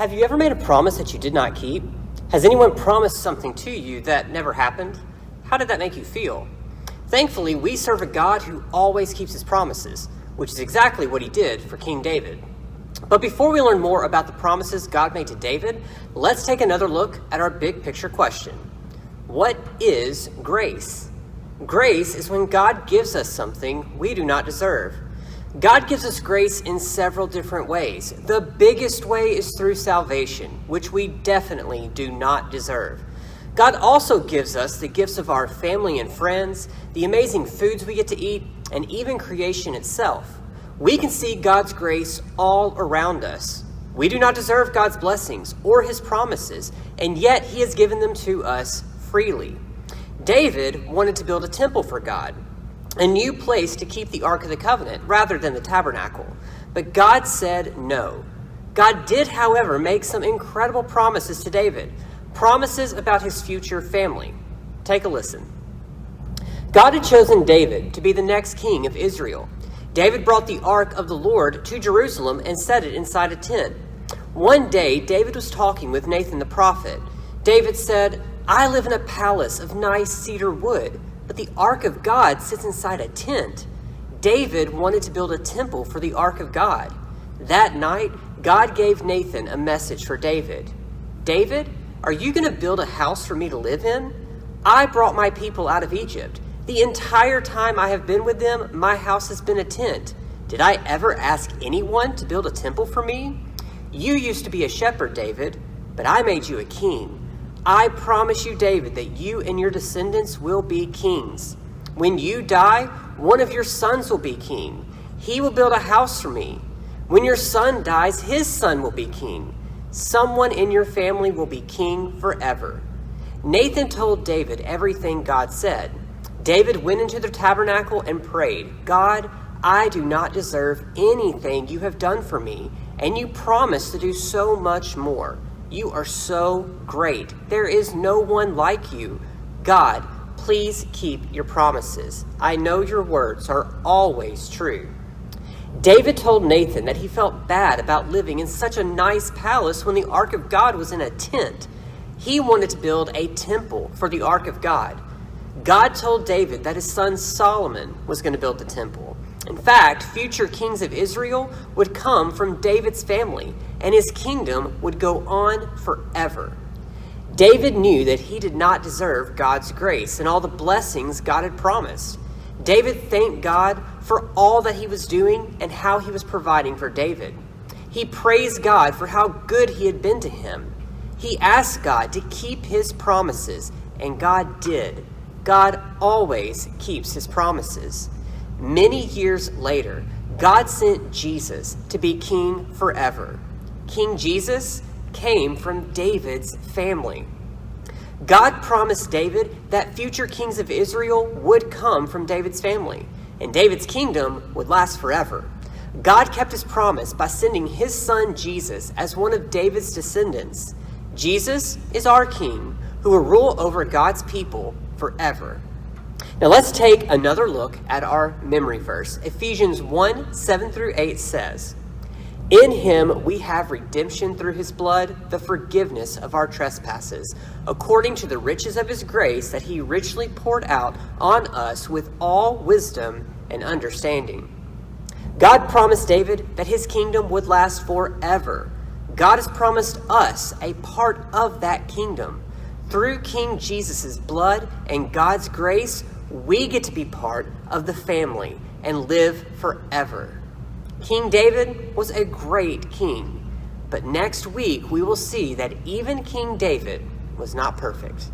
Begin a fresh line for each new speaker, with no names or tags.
Have you ever made a promise that you did not keep? Has anyone promised something to you that never happened? How did that make you feel? Thankfully, we serve a God who always keeps his promises, which is exactly what he did for King David. But before we learn more about the promises God made to David, let's take another look at our big picture question. What is grace? Grace is when God gives us something we do not deserve. God gives us grace in several different ways. The biggest way is through salvation, which we definitely do not deserve. God also gives us the gifts of our family and friends, the amazing foods we get to eat, and even creation itself. We can see God's grace all around us. We do not deserve God's blessings or his promises, and yet he has given them to us freely. David wanted to build a temple for God, a new place to keep the Ark of the Covenant rather than the tabernacle. But God said no. God did, however, make some incredible promises to David, promises about his future family. Take a listen. God had chosen David to be the next king of Israel. David brought the Ark of the Lord to Jerusalem and set it inside a tent. One day, David was talking with Nathan the prophet. David said, "I live in a palace of nice cedar wood, but the Ark of God sits inside a tent." David wanted to build a temple for the Ark of God. That night, God gave Nathan a message for David. "David, are you going to build a house for me to live in? I brought my people out of Egypt. The entire time I have been with them, my house has been a tent. Did I ever ask anyone to build a temple for me? You used to be a shepherd, David, but I made you a king. I promise you, David, that you and your descendants will be kings. When you die, one of your sons will be king. He will build a house for me. When your son dies, his son will be king. Someone in your family will be king forever." Nathan told David everything God said. David went into the tabernacle and prayed, "God, I do not deserve anything you have done for me, and you promised to do so much more. You are so great. There is no one like you. God, please keep your promises. I know your words are always true." David told Nathan that he felt bad about living in such a nice palace when the Ark of God was in a tent. He wanted to build a temple for the Ark of God. God told David that his son Solomon was going to build the temple. In fact, future kings of Israel would come from David's family, and his kingdom would go on forever. David knew that he did not deserve God's grace and all the blessings God had promised. David thanked God for all that he was doing and how he was providing for David. He praised God for how good he had been to him. He asked God to keep his promises, and God did. God always keeps his promises. Many years later, God sent Jesus to be king forever. King Jesus came from David's family. God promised David that future kings of Israel would come from David's family, and David's kingdom would last forever. God kept his promise by sending his son Jesus as one of David's descendants. Jesus is our king who will rule over God's people forever. Now let's take another look at our memory verse. Ephesians 1:7-8 says, "In him we have redemption through his blood, the forgiveness of our trespasses, according to the riches of his grace that he richly poured out on us with all wisdom and understanding." God promised David that his kingdom would last forever. God has promised us a part of that kingdom. Through King Jesus' blood and God's grace, we get to be part of the family and live forever. King David was a great king, but next week we will see that even King David was not perfect.